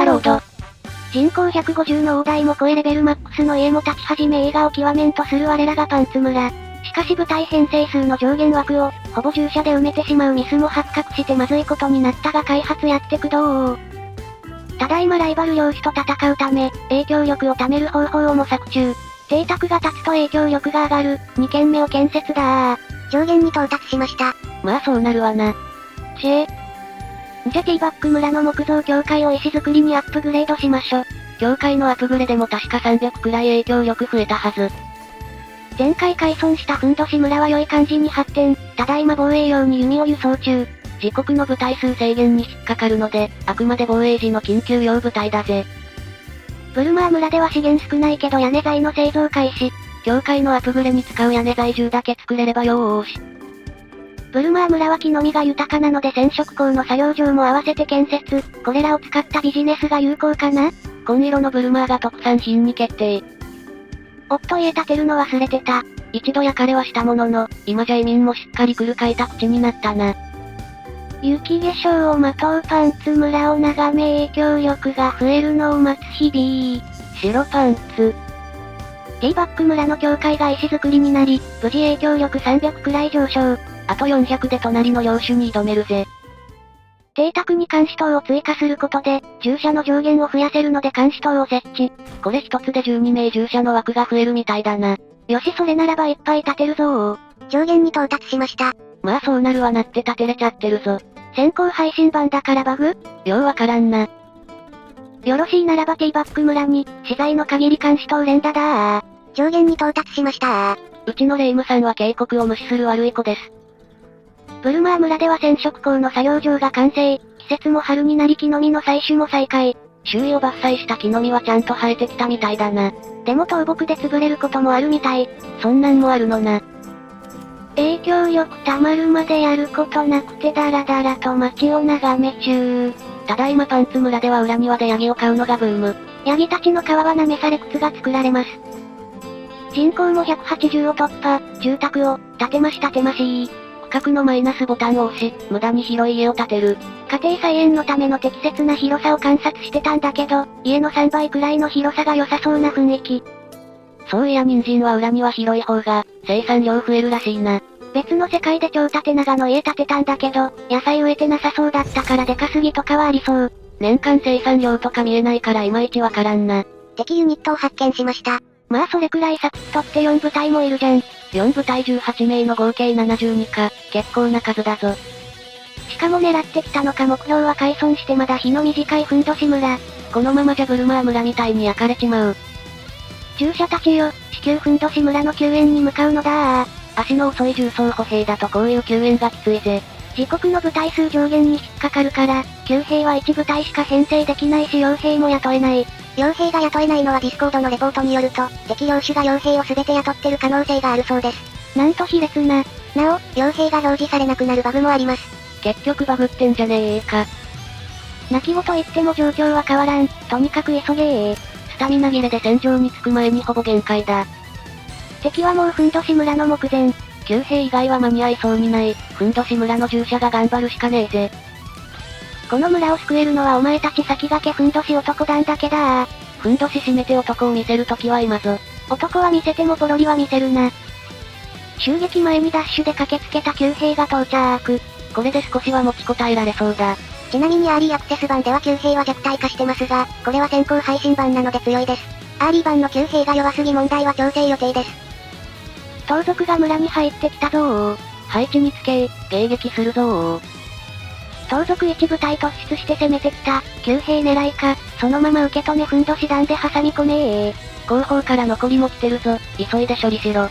ロード。人口150の大台も超えレベルマックスの家も立ち始め映画を極めんとする我らがパンツ村。しかし部隊編成数の上限枠を、ほぼ従者で埋めてしまうミスも発覚してまずいことになったが開発やってくどう。ただいまライバル領主と戦うため、影響力を貯める方法を模索中。邸宅が立つと影響力が上がる、2軒目を建設だー。上限に到達しました。まあそうなるわな。じゃティーバック村の木造教会を石造りにアップグレードしましょ。教会のアップグレでも確か300くらい影響力増えたはず。前回開村したふんどし村は良い感じに発展、ただいま防衛用に弓を輸送中。自国の部隊数制限に引っかかるので、あくまで防衛時の緊急用部隊だぜ。ブルマー村では資源少ないけど屋根材の製造開始。教会のアップグレに使う屋根材10だけ作れればよーし。ブルマー村は木の実が豊かなので染色工の作業場も合わせて建設。これらを使ったビジネスが有効かな？紺色のブルマーが特産品に決定。おっと家建てるの忘れてた。一度焼かれはしたものの、今じゃ移民もしっかり来る開拓地になったな。雪化粧をまとうパンツ村を眺め影響力が増えるのを待つ日々。白パンツ。ティーバック村の教会が石造りになり、無事影響力300くらい上昇。あと400で隣の領主に挑めるぜ。邸宅に監視塔を追加することで、従者の上限を増やせるので監視塔を設置。これ一つで12名従者の枠が増えるみたいだな。よしそれならばいっぱい建てるぞー。上限に到達しました。まあそうなるわなって建てれちゃってるぞ。先行配信版だからバグ？ようわからんな。よろしいならばティーバック村に、資材の限り監視塔連打だー。上限に到達しましたうちのレイムさんは警告を無視する悪い子です。ブルマー村では染色工の作業場が完成。季節も春になり木の実の採取も再開。周囲を伐採した木の実はちゃんと生えてきたみたいだな。でも倒木で潰れることもあるみたい。そんなんもあるのな。影響力溜まるまでやることなくてダラダラと街を眺め中。ただいまパンツ村では裏庭でヤギを飼うのがブーム。ヤギたちの皮は舐めされ靴が作られます。人口も180を突破、住宅を、建てまし。区画のマイナスボタンを押し、無駄に広い家を建てる。家庭菜園のための適切な広さを観察してたんだけど、家の3倍くらいの広さが良さそうな雰囲気。そういや人参は裏庭広い方が、生産量増えるらしいな。別の世界で超縦長の家建てたんだけど、野菜植えてなさそうだったからでかすぎとかはありそう。年間生産量とか見えないからいまいちわからんな。敵ユニットを発見しました。まあそれくらいサクッとって4部隊もいるじゃん。4部隊18名の合計72か、結構な数だぞ。しかも狙ってきたのか目標は開村してまだ日の短いふんどし村。このままじゃブルマー村みたいに焼かれちまう。従者たちよ、至急ふんどし村の救援に向かうのだー。足の遅い重装歩兵だとこういう救援がきついぜ。自国の部隊数上限に引っかかるから、旧兵は1部隊しか編成できないし傭兵も雇えない。傭兵が雇えないのはディスコードのレポートによると、敵領主が傭兵を全て雇ってる可能性があるそうです。なんと卑劣な。なお、傭兵が表示されなくなるバグもあります。結局バグってんじゃねえか。泣き言言っても状況は変わらん。とにかく急げー。スタミナ切れで戦場に着く前にほぼ限界だ。敵はもうふんどし村の目前。旧兵以外は間に合いそうにない、ふんどし村の従者が頑張るしかねえぜ。この村を救えるのはお前たち先駆けふんどし男団だけだー。ふんどし締めて男を見せるときは今ぞ。男は見せてもポロリは見せるな。襲撃前にダッシュで駆けつけた旧兵が到着。これで少しは持ちこたえられそうだ。ちなみにアーリーアクセス版では旧兵は弱体化してますが、これは先行配信版なので強いです。アーリー版の旧兵が弱すぎ問題は調整予定です。盗賊が村に入ってきたぞー。配置につけ迎撃するぞー。盗賊一部隊突出して攻めてきた、旧兵狙いか、そのまま受け止めふんどし弾で挟み込めー。後方から残りも来てるぞ、急いで処理しろ。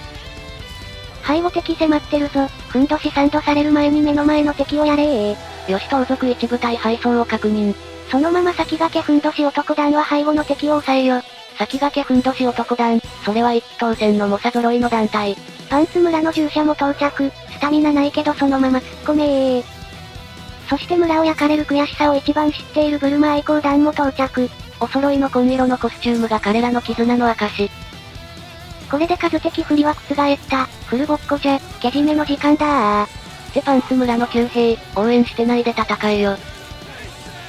背後敵迫ってるぞ、ふんどしサンドされる前に目の前の敵をやれー。よし盗賊一部隊配送を確認。そのまま先駆けふんどし男団は背後の敵を抑えよ。先駆けふんどし男団、それは一騎当選の猛者揃いの団体。パンツ村の従者も到着、スタミナないけどそのまま突っ込めー。そして村を焼かれる悔しさを一番知っているブルマ愛好団も到着。お揃いの紺色のコスチュームが彼らの絆の証。これで数的不利は覆った、フルボッコじゃ、けじめの時間だー。パンツ村の旧兵、応援してないで戦えよ。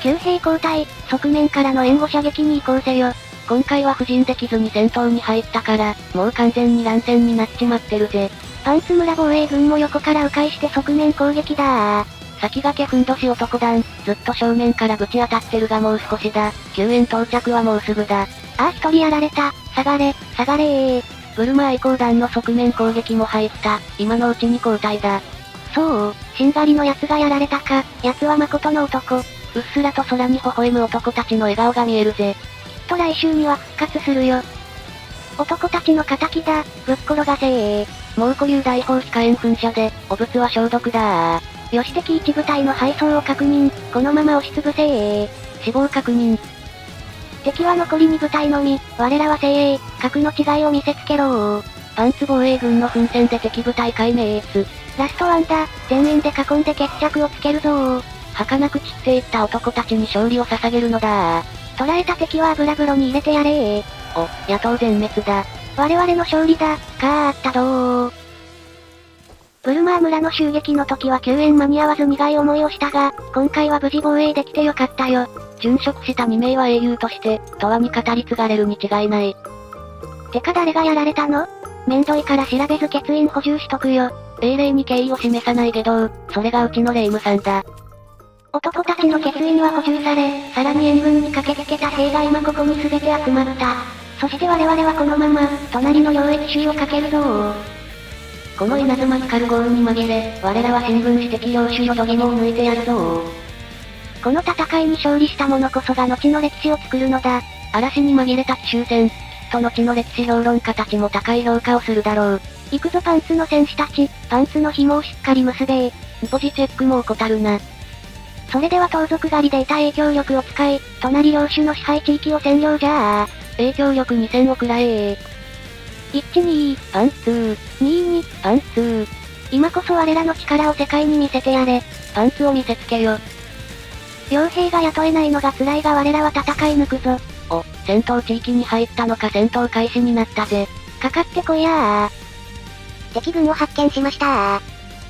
旧兵交代、側面からの援護射撃に移行せよ。今回は布陣できずに戦闘に入ったから、もう完全に乱戦になっちまってるぜ。パンツ村防衛軍も横から迂回して側面攻撃だー。先駆けふんどし男団、ずっと正面からぶち当たってるがもう少しだ。救援到着はもうすぐだ。一人やられた。下がれ、下がれー。ブルマ愛好団の側面攻撃も入った。今のうちに交代だ。そう、しんがりの奴がやられたか。奴は誠の男。うっすらと空に微笑む男たちの笑顔が見えるぜ。きっと来週には復活するよ。男たちの仇だ、ぶっ転がせー。猛虎流大砲控えん噴射で、汚物は消毒だー。よし敵一部隊の配送を確認、このまま押しつぶせー。死亡確認。敵は残り2部隊のみ、我らは精鋭、格の違いを見せつけろー。パンツ防衛軍の奮戦で敵部隊壊滅。ラストワンだ、全員で囲んで決着をつけるぞー。儚く散っていった男たちに勝利を捧げるのだー。捕らえた敵は油風呂に入れてやれー。野党全滅だ。我々の勝利だ、あったどー。ブルマー村の襲撃の時は救援間に合わず苦い思いをしたが、今回は無事防衛できてよかったよ。殉職した2名は英雄として、永遠に語り継がれるに違いない。てか誰がやられたの？めんどいから調べず欠員補充しとくよ。英霊に敬意を示さないけど、それがうちのレイムさんだ。男たちの欠員は補充され、さらに援軍に駆けつけた兵が今ここに全て集まった。そして我々はこのまま、隣の領域州をかけるぞー。この稲妻光る豪雨に紛れ、我らは進軍して敵領主よどぎもを抜いてやるぞー。この戦いに勝利した者こそが後の歴史を作るのだ。嵐に紛れた奇襲戦、きっと後の歴史評論家たちも高い評価をするだろう。行くぞパンツの戦士たち、パンツの紐をしっかり結べー。ポジチェックも怠るな。それでは盗賊狩りで得た影響力を使い、隣領主の支配地域を占領じゃー。影響力2000をくらえー。12、パンツー。22、パンツー。今こそ我らの力を世界に見せてやれ。パンツを見せつけよ。傭兵が雇えないのが辛いが我らは戦い抜くぞ。戦闘地域に入ったのか戦闘開始になったぜ。かかってこいやー。敵軍を発見しましたー。っ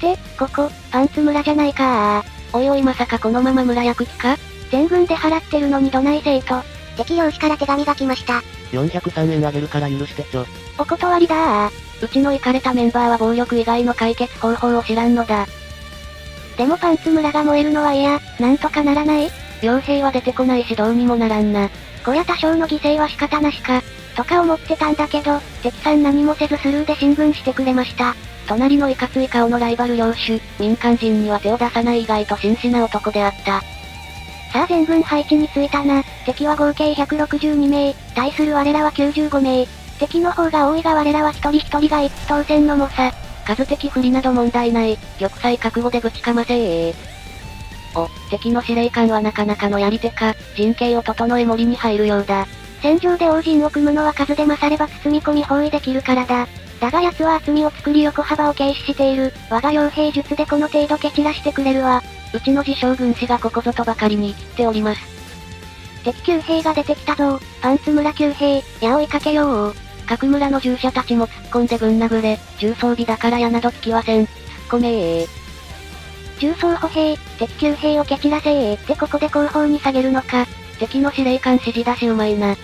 て、ここ、パンツ村じゃないかー。おいおいまさかこのまま村焼く気か？全軍で払ってるのにどない生徒。敵領主から手紙が来ました。403円あげるから許してちょ。お断りだー。うちのイカれたメンバーは暴力以外の解決方法を知らんのだ。でもパンツ村が燃えるのは嫌、なんとかならない？傭兵は出てこないしどうにもならんな。こや多少の犠牲は仕方なしか、とか思ってたんだけど、敵さん何もせずスルーで進軍してくれました。隣のいかつい顔のライバル領主、民間人には手を出さない意外と真摯な男であった。さあ全軍配置についたな。敵は合計162名、対する我らは95名。敵の方が多いが我らは一人一人が一騎当選の猛者。数的不利など問題ない。玉砕覚悟でぶちかませー。敵の司令官はなかなかのやり手か、陣形を整え森に入るようだ。戦場で王陣を組むのは数で勝れば包み込み包囲できるからだ。だが奴は厚みを作り横幅を軽視している。我が傭兵術でこの程度蹴散らしてくれるわ。うちの自称軍師がここぞとばかりに生きっております。敵旧兵が出てきたぞ。パンツ村旧兵、矢追いかけよう。各村の従者たちも突っ込んでぶん殴れ。重装備だから矢など効きはせん。突っ込めー。重装歩兵、敵旧兵を蹴散らせーってここで後方に下げるのか。敵の司令官指示出しうまいな。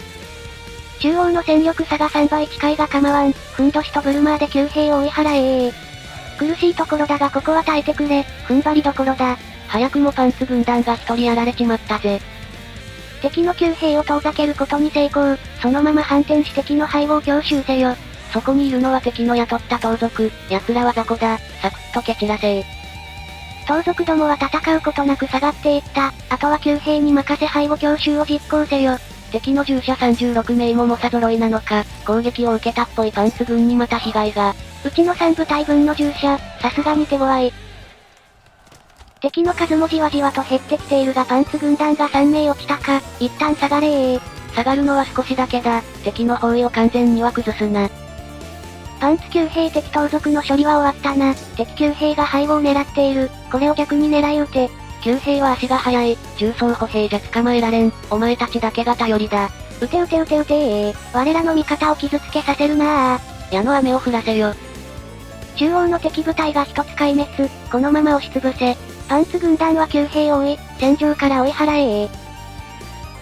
中央の戦力差が3倍近いが構わん。ふんどしとブルマーで旧兵を追い払えー。苦しいところだがここは耐えてくれ。踏ん張りどころだ。早くもパンツ軍団が一人やられちまったぜ。敵の旧兵を遠ざけることに成功。そのまま反転し敵の背後を強襲せよ。そこにいるのは敵の雇った盗賊。奴らは雑魚だ。サクッと蹴散らせー。盗賊どもは戦うことなく下がっていった。あとは旧兵に任せ背後強襲を実行せよ。敵の従者36名も猛者揃いなのか、攻撃を受けたっぽいパンツ軍にまた被害が。うちの3部隊分の従者、さすがに手強い。敵の数もじわじわと減ってきているがパンツ軍団が3名落ちたか、一旦下がれー。下がるのは少しだけだ。敵の包囲を完全には崩すな。パンツ旧兵敵盗賊の処理は終わったな。敵旧兵が背後を狙っている。これを逆に狙い撃て。旧兵は足が速い。重装歩兵じゃ捕まえられん。お前たちだけが頼りだ。撃て撃て撃て撃て我らの味方を傷つけさせるな矢の雨を降らせよ。中央の敵部隊が一つ壊滅。このまま押しつぶせ。パンツ軍団は旧兵を追い、戦場から追い払え。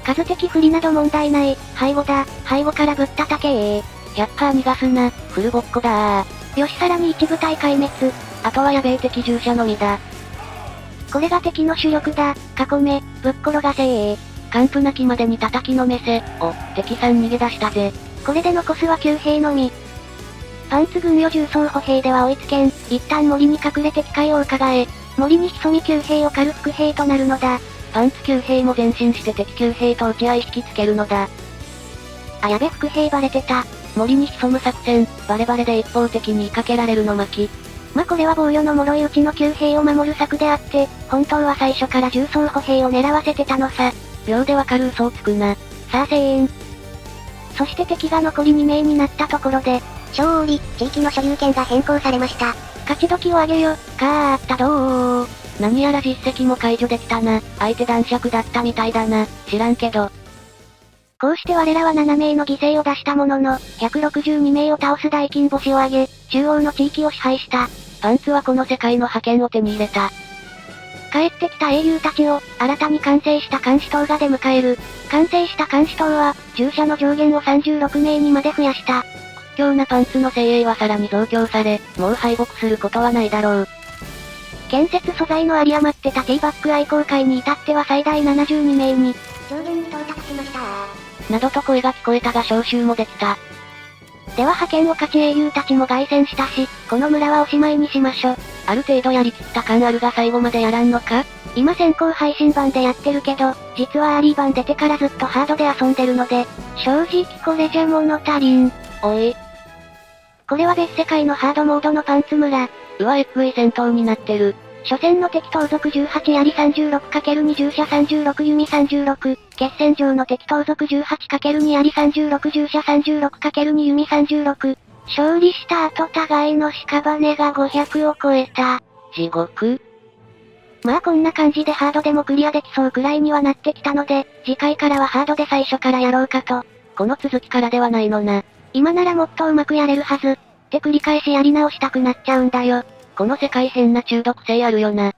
数的不利など問題ない。背後だ。背後からぶったたけ。100%逃がすな。フルボッコだー。よし、さらに一部隊壊滅。あとはやべえ敵従者のみだ。これが敵の主力だ。囲め、ぶっ転がせー。完膚なきまでに叩きのめせ。お、敵さん逃げ出したぜ。これで残すは旧兵のみ。パンツ軍よ重装歩兵では追いつけん。一旦森に隠れて機会を伺え。森に潜み旧兵を狩る副兵となるのだ。パンツ旧兵も前進して敵旧兵と打ち合い引きつけるのだ。あ、やべ、副兵バレてた。森に潜む作戦、バレバレで一方的に追いかけられるの巻。ま、これは防御の脆いうちの旧兵を守る策であって、本当は最初から重装歩兵を狙わせてたのさ。秒でわかる嘘をつくな。さあ声援。そして敵が残り2名になったところで、勝利、地域の所有権が変更されました。勝ち時を上げよ。かーったどー。何やら実績も解除できたな。相手男爵だったみたいだな。知らんけど。こうして我らは7名の犠牲を出したものの、162名を倒す大金星を挙げ、中央の地域を支配した。パンツはこの世界の覇権を手に入れた。帰ってきた英雄たちを、新たに完成した監視塔が出迎える。完成した監視塔は、従者の上限を36名にまで増やした。屈強なパンツの精鋭はさらに増強され、もう敗北することはないだろう。建設素材の有り余ってたティーバッグ愛好会に至っては最大72名に、上限に到達しましたなどと声が聞こえたが招集もできた。では派遣を勝ち英雄たちも凱旋したし、この村はおしまいにしましょ。ある程度やりきった感あるが最後までやらんのか？今先行配信版でやってるけど、実はアーリー版出てからずっとハードで遊んでるので、正直これじゃ物足りん。おい。これは別世界のハードモードのパンツ村。うわ、えぐい戦闘になってる。初戦の敵盗賊18槍 36×2 従者36弓36、決戦場の敵盗賊 18×2 槍36従者 36×2 弓36。勝利した後互いの屍が500を超えた。地獄？まあこんな感じでハードでもクリアできそうくらいにはなってきたので、次回からはハードで最初からやろうかと。この続きからではないのな。今ならもっとうまくやれるはず。って繰り返しやり直したくなっちゃうんだよ。この世界変な中毒性あるよな。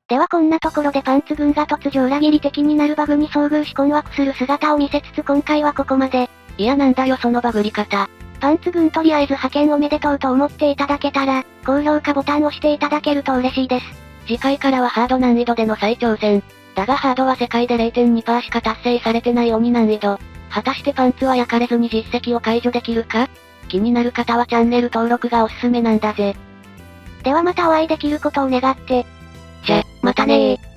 ではこんなところでパンツ軍が突如裏切り的になるバグに遭遇し困惑する姿を見せつつ今回はここまで。いやなんだよそのバグり方。パンツ軍とりあえず派遣おめでとうと思っていただけたら、高評価ボタンを押していただけると嬉しいです。次回からはハード難易度での再挑戦。だがハードは世界で 0.2% しか達成されてない鬼難易度。果たしてパンツは焼かれずに実績を解除できるか？気になる方はチャンネル登録がおすすめなんだぜ。ではまたお会いできることを願って。じゃ、またねー。